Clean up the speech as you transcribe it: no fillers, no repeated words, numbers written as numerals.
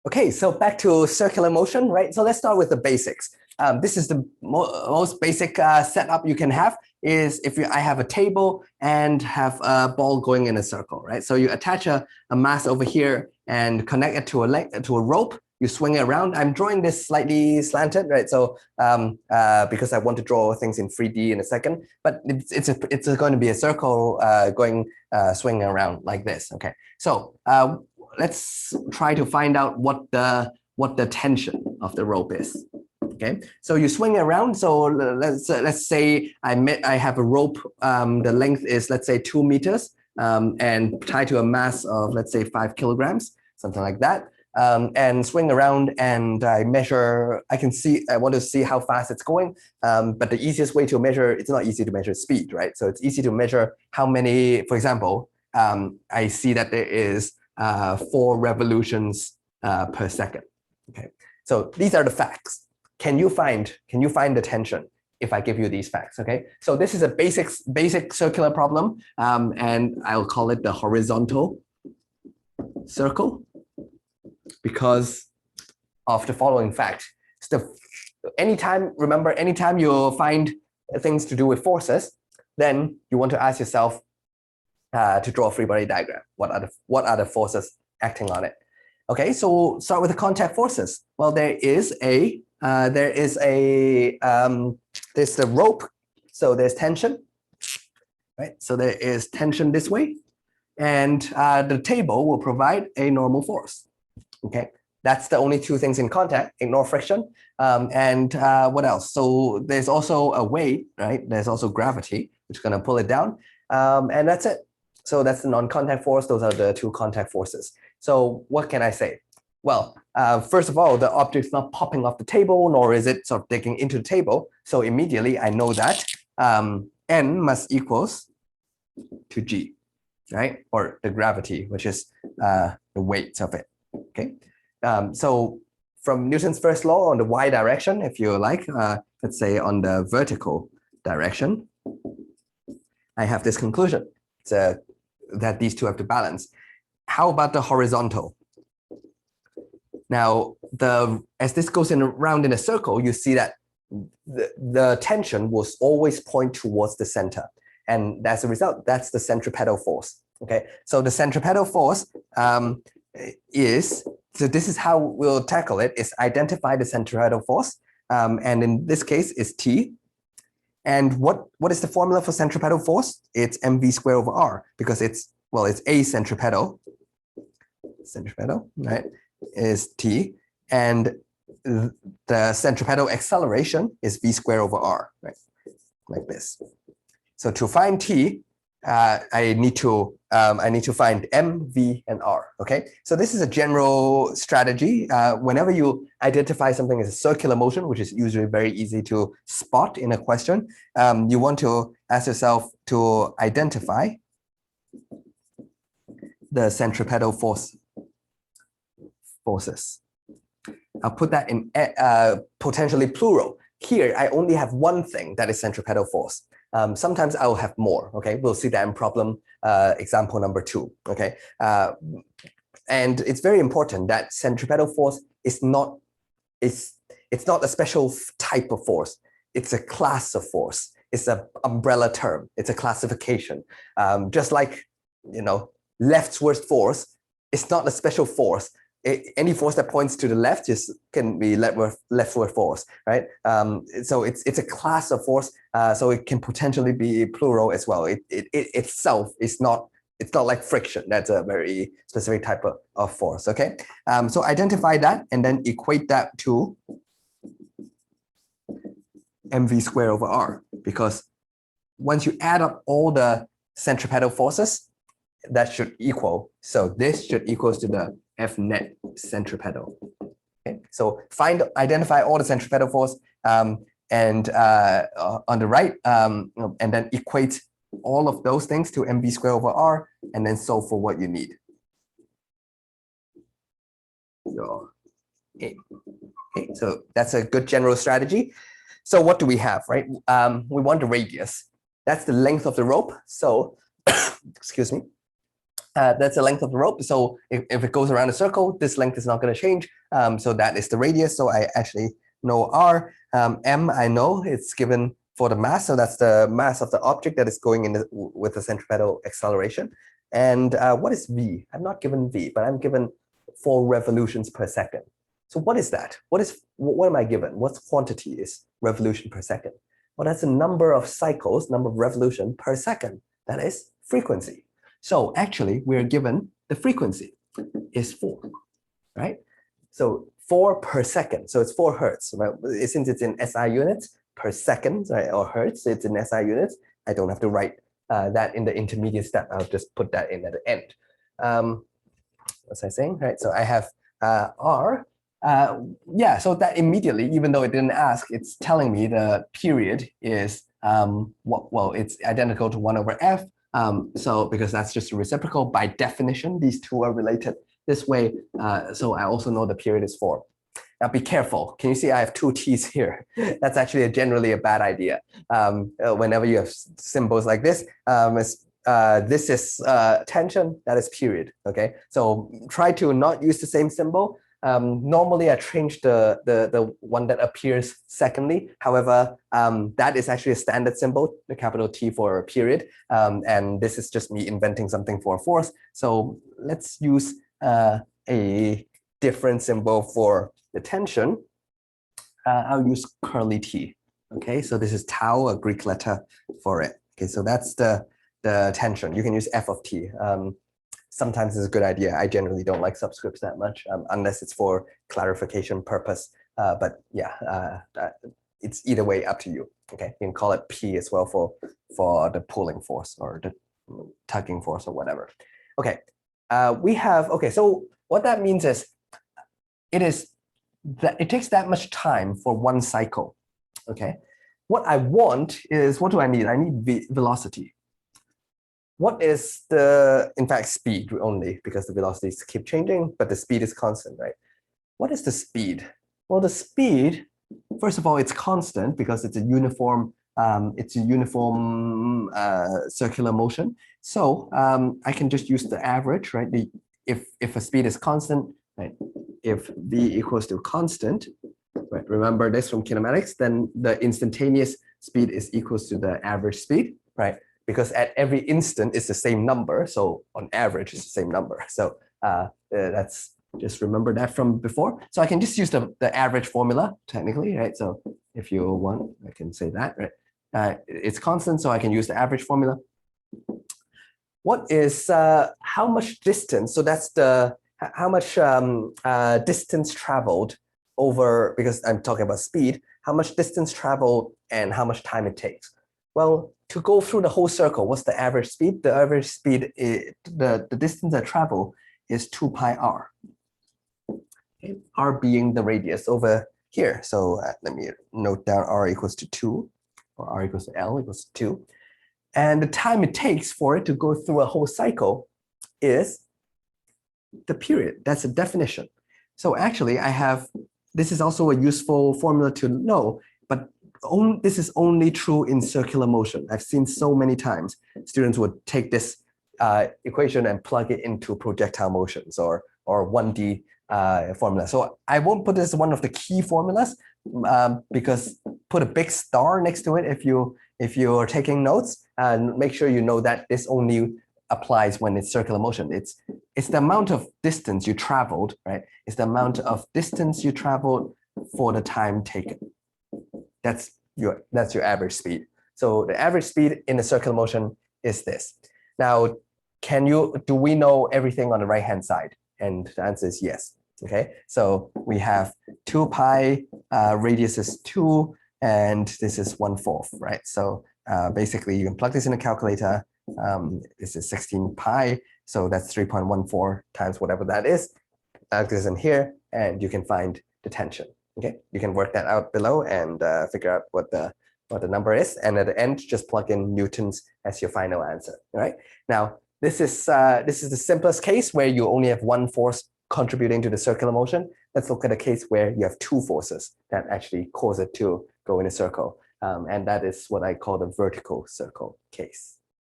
Okay, so back to circular motion, right? So let's start with the basics. This is the most basic setup you can have is if I have a table and have a ball going in a circle, right? So you attach a mass over here and connect it to a rope. You swing it around. I'm drawing this slightly slanted, right? So because I want to draw things in 3D in a second, but it's going to be a circle swinging around like this. Okay, so let's try to find out what the tension of the rope is. Okay, so you swing around. So let's say I have a rope. The length is, let's say, 2 meters, and tied to a mass of, let's say, 5 kilograms, something like that. And swing around, and I measure. I want to see how fast it's going. But the easiest way to measure, it's not easy to measure speed, right? So it's easy to measure how many. For example, I see that there is 4 revolutions per second. Okay, so these are the facts. Can you find the tension if I give you these facts? Okay, so this is a basic circular problem, and I'll call it the horizontal circle because of the following fact. Remember, anytime you find things to do with forces, then you want to ask yourself to draw a free body diagram. What are the forces acting on it? Okay, so start with the contact forces. Well, there's the rope, so there's tension, right? So there is tension this way, and the table will provide a normal force. Okay, that's the only 2 things in contact. Ignore friction, and what else? So there's also a weight, right? There's also gravity, which is going to pull it down, and that's it. So that's the non-contact force. Those are the 2 contact forces. So what can I say? Well, first of all, the object's not popping off the table, nor is it sort of digging into the table. So immediately I know that N must equals to G, right? Or the gravity, which is the weight of it. Okay. So from Newton's first law on the y direction, if you like, let's say on the vertical direction, I have this conclusion. That these 2 have to balance. How about the horizontal? Now, as this goes around in a circle, you see that the tension will always point towards the center. And as a result, that's the centripetal force. Okay, so the centripetal force so this is how we'll tackle it, is identify the centripetal force. And in this case, is T. And what is the formula for centripetal force? It's mv squared over r, because it's a centripetal, right, is T, and the centripetal acceleration is v squared over r, right, like this. So to find T, I need to find m, v, and r. Okay, so this is a general strategy. Whenever you identify something as a circular motion, which is usually very easy to spot in a question, you want to ask yourself to identify the centripetal forces. I'll put that in potentially plural. Here, I only have one thing that is centripetal force. Sometimes I will have more. Okay, we'll see that in problem example number 2. Okay, and it's very important that centripetal force is not it's not a special type of force. It's a class of force. It's an umbrella term. It's a classification. Just like leftward force, it's not a special force. Any force that points to the left just can be leftward force, right? So it's a class of force, so it can potentially be plural as well. It itself is not, it's not like friction. That's a very specific type of force. Okay, so identify that and then equate that to mv squared over r, because once you add up all the centripetal forces, that should equal. So this should equals to the F net centripetal. Okay, so identify all the centripetal force, and on the right, and then equate all of those things to mv squared over r, and then solve for what you need. Okay, so that's a good general strategy. So what do we have, right? We want the radius. That's the length of the rope. So, excuse me. That's the length of the rope. So if it goes around a circle, this length is not going to change. So that is the radius. So I actually know R. M, I know it's given for the mass. So that's the mass of the object that is going in with the centripetal acceleration. And what is V? I'm not given V, but I'm given 4 revolutions per second. So what is that? What am I given? What quantity is revolution per second? Well, that's the number of cycles, number of revolution per second. That is frequency. So actually, we're given the frequency is 4, right? So 4 per second. So it's 4 hertz. Right? Since it's in SI units per second, right, or hertz, it's in SI units. I don't have to write that in the intermediate step. I'll just put that in at the end. What was I saying? Right. So I have R. Yeah. So that immediately, even though it didn't ask, it's telling me the period is well, it's identical to 1 over F. So because that's just a reciprocal, by definition, these two are related this way. So I also know the period is 4. Now be careful. Can you see I have 2 T's here? That's actually generally a bad idea. Whenever you have symbols like this is tension, that is period. Okay, so try to not use the same symbol. Normally I change the one that appears secondly. However, that is actually a standard symbol, the capital T for a period. And this is just me inventing something for a force. So let's use a different symbol for the tension. I'll use curly T. Okay, so this is tau, a Greek letter for it. Okay, so that's the tension. You can use F of T. Sometimes it's a good idea. I generally don't like subscripts that much unless it's for clarification purpose. But yeah, it's either way up to you. Okay, you can call it P as well for the pulling force or the tugging force or whatever. Okay, okay. So what that means is it takes that much time for 1 cycle. Okay, what I want is, what do I need? I need velocity. What is in fact, speed only, because the velocities keep changing, but the speed is constant, right? What is the speed? Well, the speed, first of all, it's constant because it's a uniform circular motion. So I can just use the average, right? If a speed is constant, right? If V equals to constant, right? Remember this from kinematics, then the instantaneous speed is equals to the average speed, right? Because at every instant it's the same number. So on average, it's the same number. So that's, just remember that from before. So I can just use the average formula technically, right? So if you want, I can say that, right? It's constant, so I can use the average formula. What is, how much distance? So that's how much distance traveled over, because I'm talking about speed, how much distance traveled and how much time it takes. Well, to go through the whole circle, what's the average speed? The average speed, the distance I travel is 2 pi r. Okay. R being the radius over here. So let me note down R equals to 2, or R equals to L equals to 2. And the time it takes for it to go through a whole cycle is the period. That's a definition. So actually this is also a useful formula to know, but this is only true in circular motion. I've seen so many times students would take this equation and plug it into projectile motions or 1D formula. So I won't put this as one of the key formulas because put a big star next to it if you're taking notes, and make sure you know that this only applies when it's circular motion. It's the amount of distance you traveled, right? It's the amount of distance you traveled for the time taken. That's your average speed. So the average speed in a circular motion is this. Now, do we know everything on the right-hand side? And the answer is yes. Okay, so we have 2 pi, radius is 2, and this is 1/4, right? So basically, you can plug this in a calculator. This is 16 pi, so that's 3.14 times whatever that is. This in here, and you can find the tension. Okay, you can work that out below and figure out what the number is, and at the end, just plug in newtons as your final answer. All right. Now, this is the simplest case where you only have one force contributing to the circular motion. Let's look at a case where you have 2 forces that actually cause it to go in a circle, and that is what I call the vertical circle case.